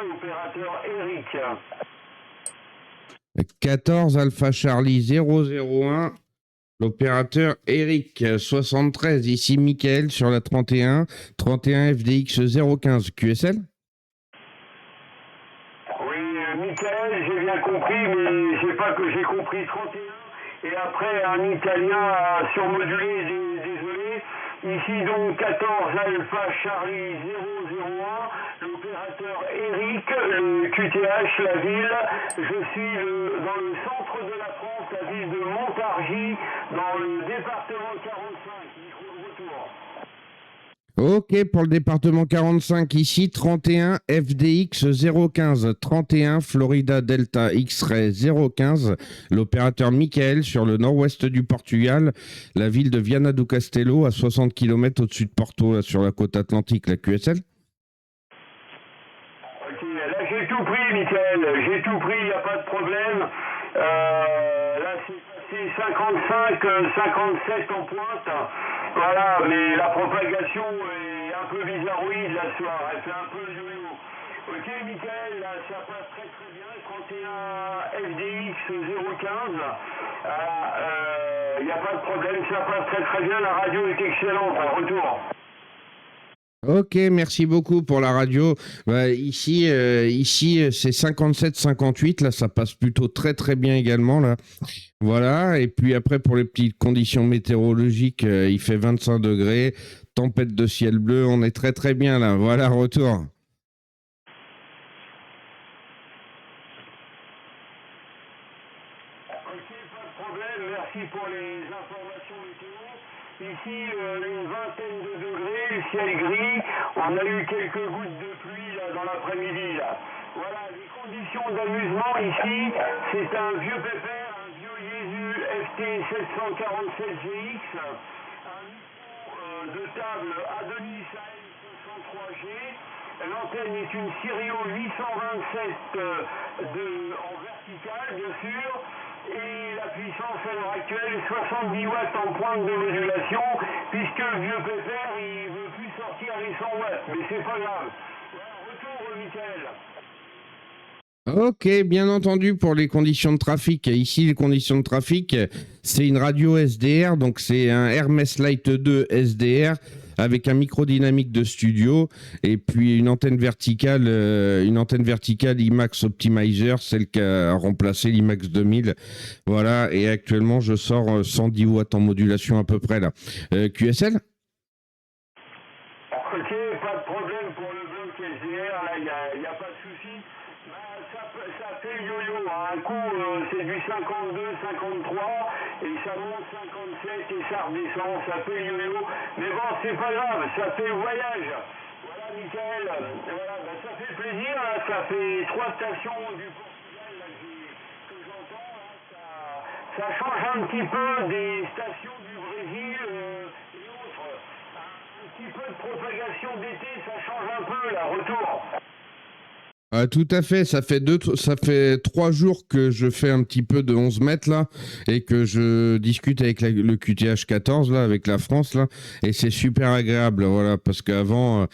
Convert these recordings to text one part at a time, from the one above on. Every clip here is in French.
l'opérateur Eric. 14 Alpha Charlie 001, l'opérateur Eric. 73, ici Michael sur la 31, 31 FDX 015 QSL. Oui, Michael, j'ai bien compris, mais j'ai compris 31. Et après, un italien a surmodulé, désolé. Ici donc 14 Alpha Charlie 001, l'opérateur Eric, le QTH, la ville. Je suis dans le centre de la France, la ville de Montargis, dans le département 45. Micro de retour. Ok, pour le département 45, ici 31 FDX 015, 31 Florida Delta X-Ray 015, l'opérateur Michael sur le nord-ouest du Portugal, la ville de Viana do Castelo, à 60 km au-dessus de Porto, là, sur la côte atlantique, la QSL. Ok, là j'ai tout pris, Michael, j'ai tout pris, il n'y a pas de problème. Là c'est 55, 57 en pointe. Voilà, mais la propagation est un peu bizarroïde la soir, elle fait un peu le yo-yo. Ok, Michael, là ça passe très très bien, 31 FDX 015. Il n'y a pas de problème, ça passe très très bien, la radio est excellente en retour. Ok, merci beaucoup pour la radio. Ici, c'est 57-58. Là, ça passe plutôt très très bien également. Là. Voilà. Et puis après, pour les petites conditions météorologiques, il fait 25 degrés, tempête de ciel bleu. On est très très bien là. Voilà, retour. Ok, pas de problème, merci pour les informations météo. Ici, une vingtaine de degrés, le ciel gris. On a eu quelques gouttes de pluie là, dans l'après-midi. Voilà, les conditions d'amusement ici, c'est un vieux pépère, un vieux Yeezu FT 747 GX, un micro de table Adonis AM503G. L'antenne est une Sirio 827 en verticale, bien sûr. Et la puissance à l'heure actuelle, 70 watts en pointe de modulation, puisque le vieux pépère, il veut plus sortir les 100 watts. Mais c'est pas grave. Voilà, retour, Michael. Ok, bien entendu pour les conditions de trafic. Ici, les conditions de trafic, c'est une radio SDR, donc c'est un Hermès Light 2 SDR avec un micro dynamique de studio et puis une antenne verticale IMAX Optimizer, celle qui a remplacé l'IMAX 2000. Voilà, et actuellement, je sors 110 watts en modulation à peu près là. QSL? Ok, pas de problème pour le bloc SDR, là, il n'y a pas de souci. Ça fait le yo-yo, hein. Un coup, c'est du 52, 53, et ça monte 57, et ça redescend, ça fait le yo-yo. Mais bon, c'est pas grave, ça fait le voyage. Voilà, Michael, voilà, ben, ça fait plaisir, hein. Ça fait 3 stations du Portugal là, que j'entends. Là, ça change un petit peu des stations du Brésil et autres. Un petit peu de propagation d'été, ça change un peu, là, retour. Ah, tout à fait, ça fait 3 jours que je fais un petit peu de 11 mètres là et que je discute avec le QTH 14 là, avec la France là, et c'est super agréable, voilà, parce qu'avant,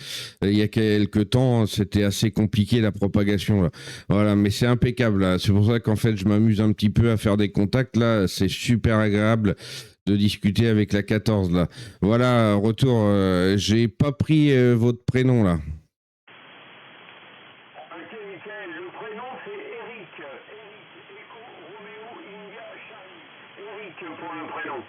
il y a quelques temps, c'était assez compliqué la propagation là, voilà, mais c'est impeccable là, c'est pour ça qu'en fait je m'amuse un petit peu à faire des contacts là, c'est super agréable de discuter avec la 14 là. Voilà, retour, j'ai pas pris votre prénom là. Ok, Michael, le prénom c'est Eric. Eric, Echo, Roméo, India, Charlie. Eric pour le prénom.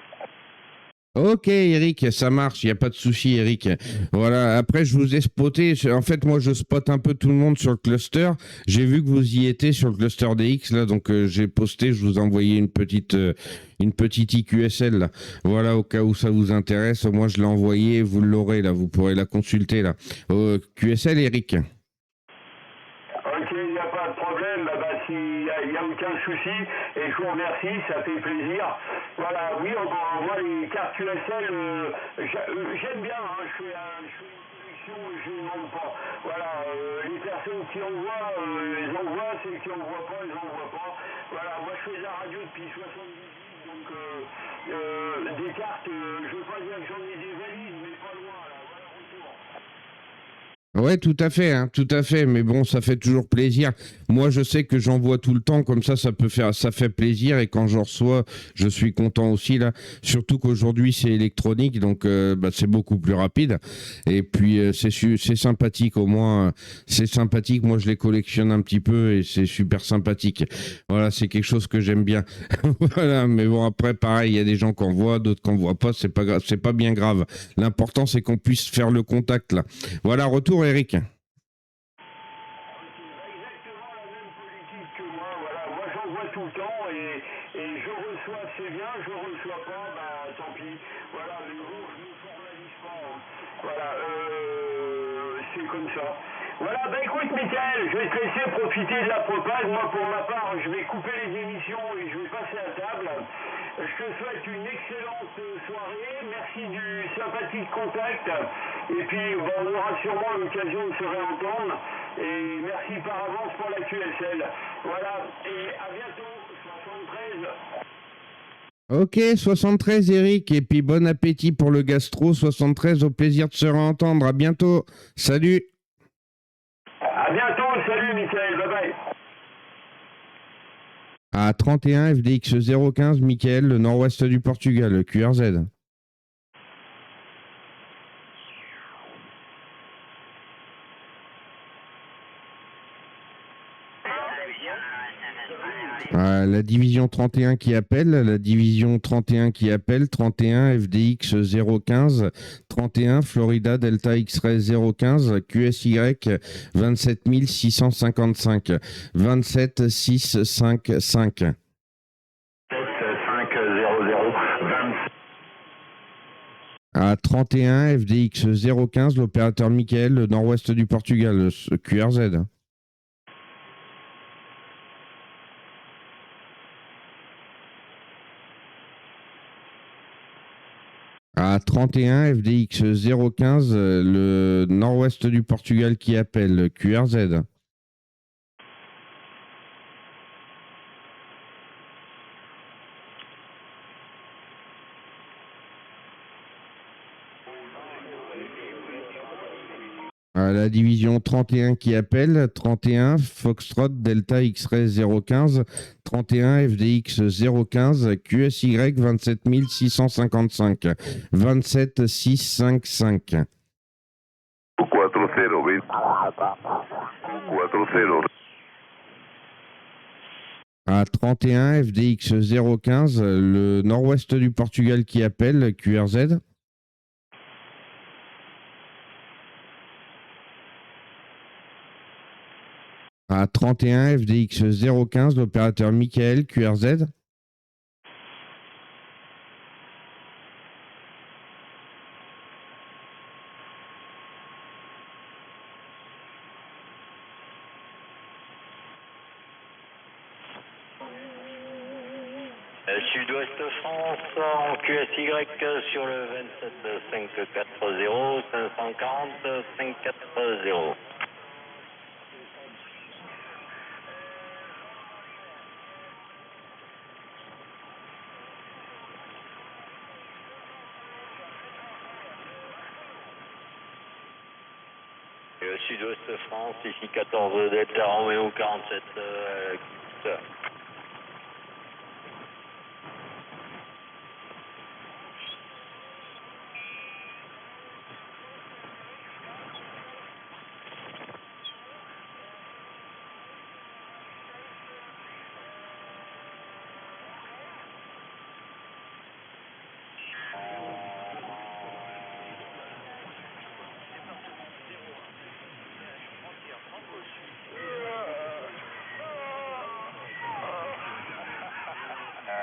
Ok Eric, ça marche, il n'y a pas de souci Eric. Voilà, après je vous ai spoté, en fait moi je spot un peu tout le monde sur le cluster. J'ai vu que vous y étiez sur le cluster DX là, donc j'ai posté, je vous ai envoyé une petite IQSL là. Voilà, au cas où ça vous intéresse, moi je l'ai envoyé, vous l'aurez là, vous pourrez la consulter là. QSL Eric. Ok, il n'y a pas de problème, s'il n'y a aucun souci, et je vous remercie, ça fait plaisir. Voilà, oui, moi les cartes USL, j'aime bien, hein, je fais une sélection et je ne demande pas. Voilà, les personnes qui envoient, elles envoient, celles qui n'envoient pas, elles n'envoient pas. Voilà, moi je fais de la radio depuis 78, donc des cartes, je ne veux pas dire que j'en ai des valises, mais pas loin, là, voilà, retour. Ouais, tout à fait. Mais bon, ça fait toujours plaisir. Moi, je sais que j'en vois tout le temps, comme ça fait plaisir. Et quand j'en reçois, je suis content aussi là. Surtout qu'aujourd'hui, c'est électronique, donc bah, c'est beaucoup plus rapide. Et puis c'est sympathique au moins. C'est sympathique. Moi, je les collectionne un petit peu et c'est super sympathique. Voilà, c'est quelque chose que j'aime bien. Voilà. Mais bon, après, pareil, il y a des gens qu'on voit, d'autres qu'on voit pas. C'est pas bien grave. L'important, c'est qu'on puisse faire le contact là. Voilà, retour Eric. Exactement la même politique que moi, voilà. Moi j'en vois tout le temps et je reçois, c'est bien, je reçois pas, bah tant pis. Voilà, mais bon, je me formalise pas, hein. Voilà, c'est comme ça. Voilà, bah écoute Mickaël, je vais te laisser profiter de la propage. Moi pour ma part, je vais couper les émissions et je vais passer à table. Je te souhaite une excellente soirée. Merci du sympathique contact. Et puis, bon, on aura sûrement l'occasion de se réentendre. Et merci par avance pour la QSL. Voilà. Et à bientôt. 73. Ok, 73 Eric, et puis bon appétit pour le gastro. 73, au plaisir de se réentendre. À bientôt. Salut. À bientôt. Salut, Michael. Bye bye. À 31 FDX 015, Michael, le nord-ouest du Portugal, QRZ. La division 31 qui appelle, la division 31 qui appelle, 31 FDX 015, 31 Florida Delta X-Ray 015, QSY 27 655, 27 655. 500 À 31 FDX 015, l'opérateur Michael, le nord-ouest du Portugal, QRZ. À 31 FDX 015, le nord-ouest du Portugal qui appelle, QRZ. À la division 31 qui appelle, 31 Foxtrot Delta X-Ray 015, 31 FDX 015, QSY 27 655, 27 655. 40. À 31 FDX 015, le nord-ouest du Portugal qui appelle, QRZ. À 31 FDX 015, l'opérateur Michael, QRZ. Sud-Ouest France en QSY sur le 27 540 540 540. Sud-Ouest France, ici 14 Delta Romeo 47.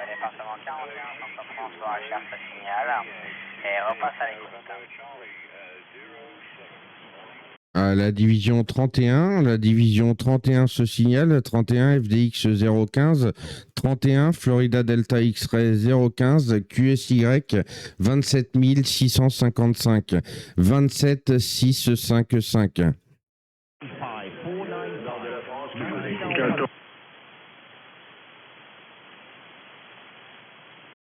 Département 41, Centre-France, recherche le signal et repasse à l'écoute. À la division 31 se signale, 31 FDX 015, 31 Florida Delta X-Ray 015, QSY 27 655, 27 655.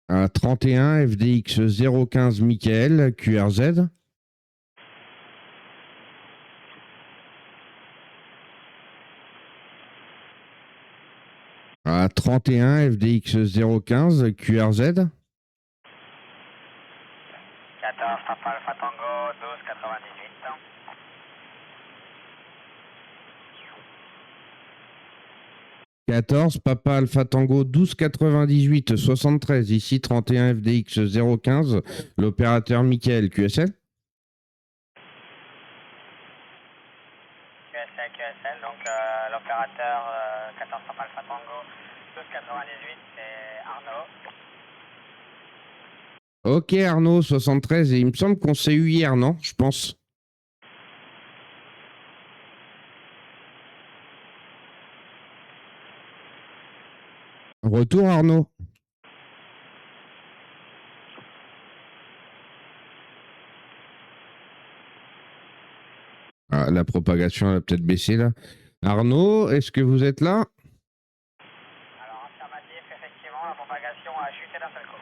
À 31 FDX 015 Michael, QRZ. À 31 FDX 015 QRZ. 14 Papa Alpha Tango 12,98. 14 Papa Alpha Tango 1298 73, ici 31 FDX 015, l'opérateur Michael QSL. QSL, donc l'opérateur 14 Papa Alpha Tango 12,98, c'est Arnaud. Ok Arnaud 73, et il me semble qu'on s'est eu hier, non? Je pense. Retour Arnaud. Ah, la propagation elle a peut-être baissé là. Arnaud, est-ce que vous êtes là? Alors affirmatif, effectivement, la propagation a chuté d'un seul coup.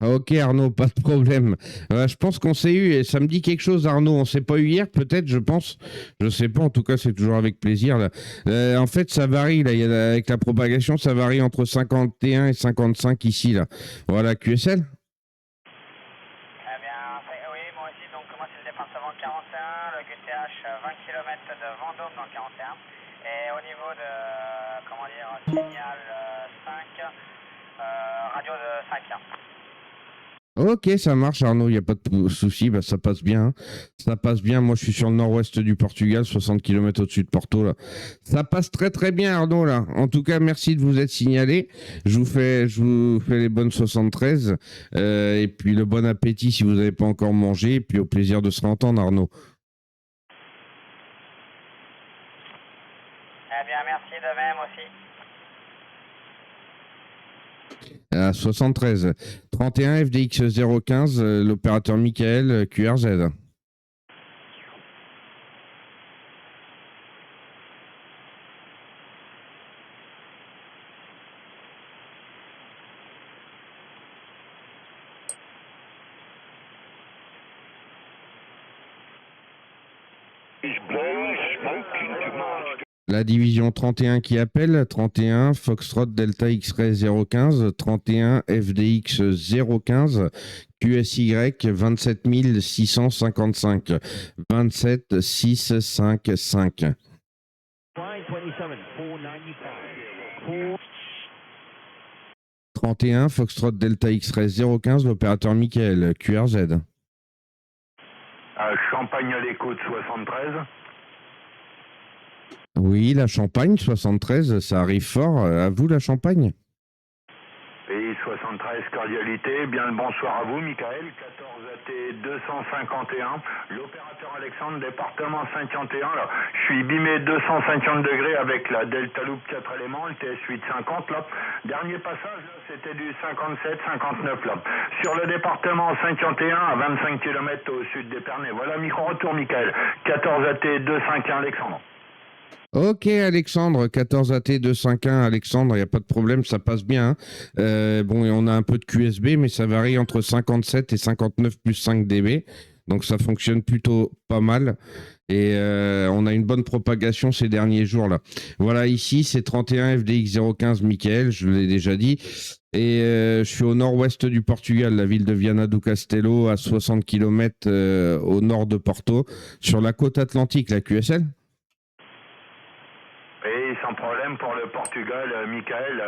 Ok Arnaud, pas de problème. Je pense qu'on s'est eu et ça me dit quelque chose Arnaud. On s'est pas eu hier peut-être, je pense. Je sais pas, en tout cas c'est toujours avec plaisir. Là. En fait ça varie, là. Avec la propagation ça varie entre 51 et 55 ici. Là. Voilà, QSL. Eh bien, oui, moi aussi, donc moi c'est le département 41, le QTH 20 km de Vendôme dans le 41. Et au niveau de, comment dire, signal 5, radio de 5. Ok, ça marche Arnaud, il n'y a pas de souci, bah, ça passe bien. Hein. Ça passe bien, moi je suis sur le nord-ouest du Portugal, 60 km au-dessus de Porto. Là. Ça passe très très bien Arnaud là. En tout cas, merci de vous être signalé. Je vous fais les bonnes 73. Et puis le bon appétit si vous n'avez pas encore mangé. Et puis au plaisir de se réentendre Arnaud. Eh bien, merci de même aussi. À 73. 31 FDX 015, l'opérateur Michael QRZ. La division 31 qui appelle, 31 Foxtrot Delta X-Ray 015, 31 FDX 015, QSY 27 655, 27 655. 31 Foxtrot Delta X-Ray 015, l'opérateur Michael, QRZ. Champagne à l'écoute 73. Oui, la Champagne 73, ça arrive fort. À vous la Champagne. Et 73 cordialité, bien le bonsoir à vous Michael, 14 AT 251, l'opérateur Alexandre, département 51, là. Je suis bimé 250 degrés avec la Delta Loop 4 éléments, le TS 850 là. Dernier passage, là, c'était du 57-59 là. Sur le département 51 à 25 km au sud d'Épernay. Voilà, micro-retour Michael, 14 AT 251 Alexandre. Ok Alexandre, 14 AT 251 Alexandre, il n'y a pas de problème, ça passe bien. Bon, et on a un peu de QSB, mais ça varie entre 57 et 59 plus 5 dB. Donc ça fonctionne plutôt pas mal. Et on a une bonne propagation ces derniers jours là. Voilà, ici c'est 31 FDX 015 Michael, je l'ai déjà dit. Et je suis au nord-ouest du Portugal, la ville de Viana do Castelo, à 60 km au nord de Porto, sur la côte atlantique, la QSL. Et sans problème pour le Portugal, Michael,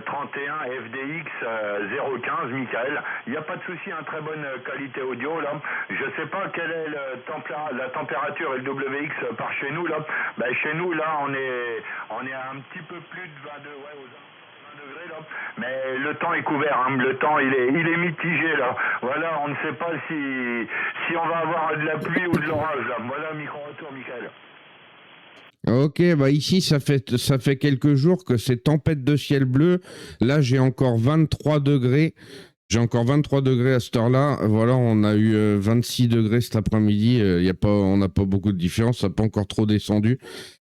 31 FDX 015, Michael. Il n'y a pas de souci, très bonne qualité audio là. Je ne sais pas quelle est la température et le WX par chez nous là. Ben, chez nous là, on est à un petit peu plus de 22, ouais, aux 20 degrés là. Mais le temps est couvert, le temps il est mitigé là. Voilà, on ne sait pas si on va avoir de la pluie ou de l'orage là. Voilà, micro-retour, Michael. Ok, bah ici ça fait quelques jours que c'est tempête de ciel bleu. Là j'ai encore 23 degrés. J'ai encore 23 degrés à cette heure-là. Voilà, on a eu 26 degrés cet après-midi. On n'a pas beaucoup de différence. Ça n'a pas encore trop descendu.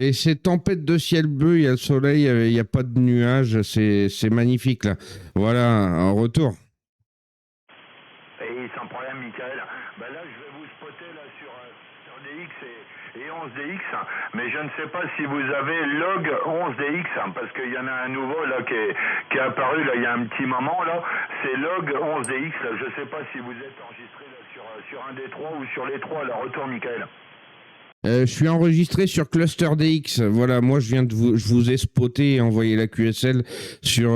Et c'est tempête de ciel bleu. Il y a le soleil. Il n'y a pas de nuages. C'est magnifique là. Voilà, en retour. Et sans problème, Michael. Ben là, je vais vous spotter là, sur DX et on 11DX, mais je ne sais pas si vous avez log 11DX, parce qu'il y en a un nouveau là qui est apparu là il y a un petit moment là, c'est log 11DX. Là. Je ne sais pas si vous êtes enregistré là, sur un des trois ou sur les trois. Là, retour Michael. Je suis enregistré sur ClusterDX. Voilà, moi je vous ai spoté et envoyé la QSL sur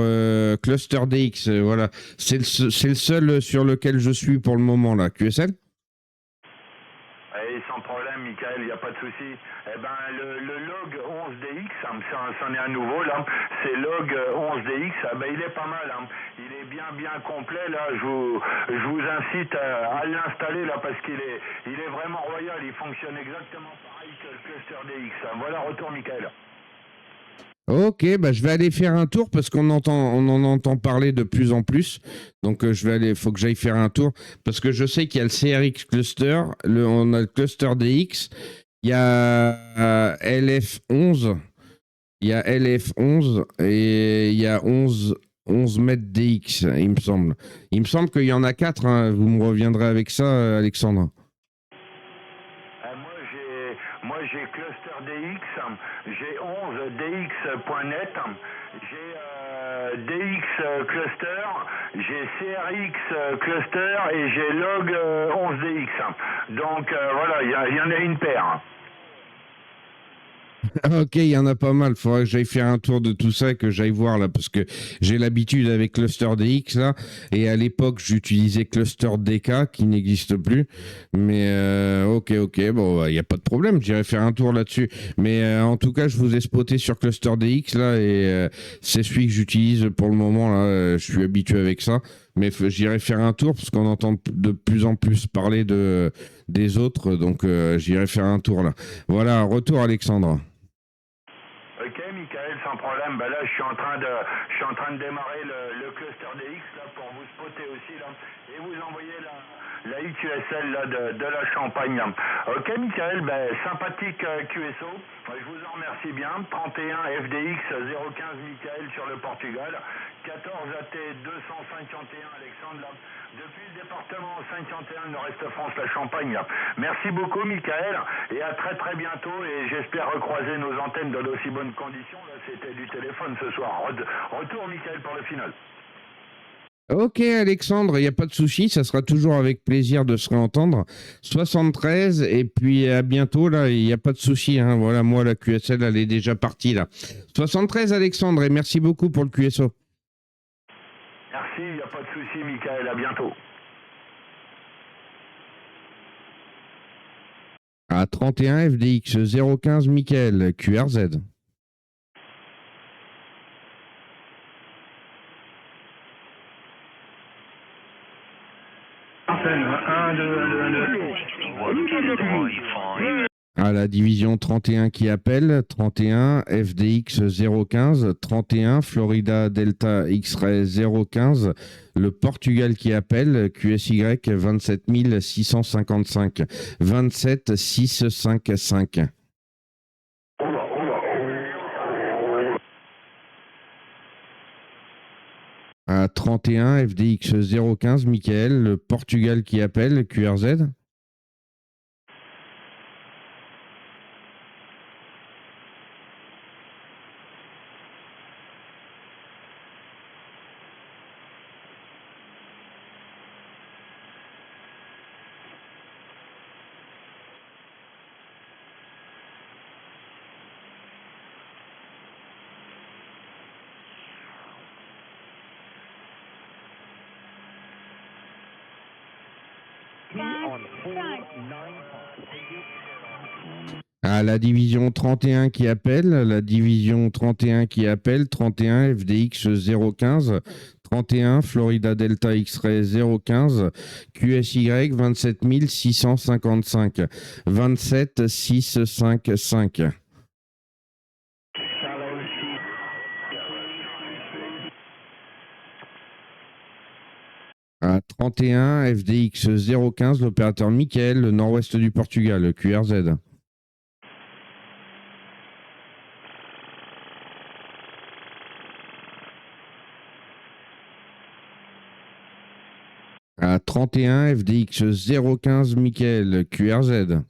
ClusterDX. Voilà, c'est le seul sur lequel je suis pour le moment là. QSL. Et sans problème, Michael, il n'y a pas de souci. Eh ben, le log 11DX, c'en est un nouveau là. C'est log 11DX. Ben, il est pas mal. Hein. Il est bien complet là. Je vous incite à l'installer là parce qu'il est vraiment royal. Il fonctionne exactement pareil que le cluster DX. Voilà, retour, Michael. Ok, bah je vais aller faire un tour parce on en entend parler de plus en plus. Donc faut que j'aille faire un tour parce que je sais qu'il y a le CRX cluster, on a le cluster DX, il y a LF11, il y a LF11 et il y a 11 mètres DX, il me semble. Il me semble qu'il y en a 4, hein. Vous me reviendrez avec ça, Alexandre. Moi j'ai cluster DX, j'ai 11 DX.net, j'ai DX cluster, j'ai CRX cluster et j'ai log 11DX. Donc voilà, il y en a une paire. Ok, il y en a pas mal. Il faudrait que j'aille faire un tour de tout ça, que j'aille voir là, parce que j'ai l'habitude avec Cluster DX là, et à l'époque j'utilisais Cluster DK qui n'existe plus. Mais ok, bon, il n'y a pas de problème, j'irai faire un tour là-dessus. Mais en tout cas, je vous ai spoté sur Cluster DX là, et c'est celui que j'utilise pour le moment là. Je suis habitué avec ça. Mais j'irai faire un tour parce qu'on entend de plus en plus parler des autres, donc j'irai faire un tour là. Voilà, retour Alexandre. Ok, Michael, sans problème. Ben là, je suis en train de démarrer le cluster DX là pour vous spotter aussi là et vous envoyer la IQSL là de la Champagne. Là. Ok, Michael, ben sympathique QSO. Je vous en remercie bien. 31 FDX 015 Michael sur le Portugal. 14 AT 251 Alexandre là. Depuis le département 51 Nord-Est France, la Champagne. Là. Merci beaucoup, Michael, et à très bientôt. Et j'espère recroiser nos antennes dans d'aussi bonnes conditions. Là, c'était du téléphone ce soir. Retour, Michael, pour le final. Ok Alexandre, il n'y a pas de souci, ça sera toujours avec plaisir de se réentendre. 73 et puis à bientôt là, il n'y a pas de souci. Hein. Voilà, moi la QSL elle est déjà partie là. 73 Alexandre et merci beaucoup pour le QSO. Merci, il n'y a pas de souci Michael, à bientôt. À 31 FDX 015 Michael QRZ. À la division 31 qui appelle, 31 FDX 015, 31 Florida Delta X-Ray 015, le Portugal qui appelle, QSY 27 655, 27 655. À 31 FDX 015 Michael, le Portugal qui appelle, QRZ. À la division 31 qui appelle, la division 31 qui appelle, 31 FDX 015, 31 Florida Delta X-Ray 015, QSY 27 655, 27 655. À 31 FDX 015, l'opérateur Michael, le nord-ouest du Portugal, QRZ. À 31 FDX 015 Michael, QRZ.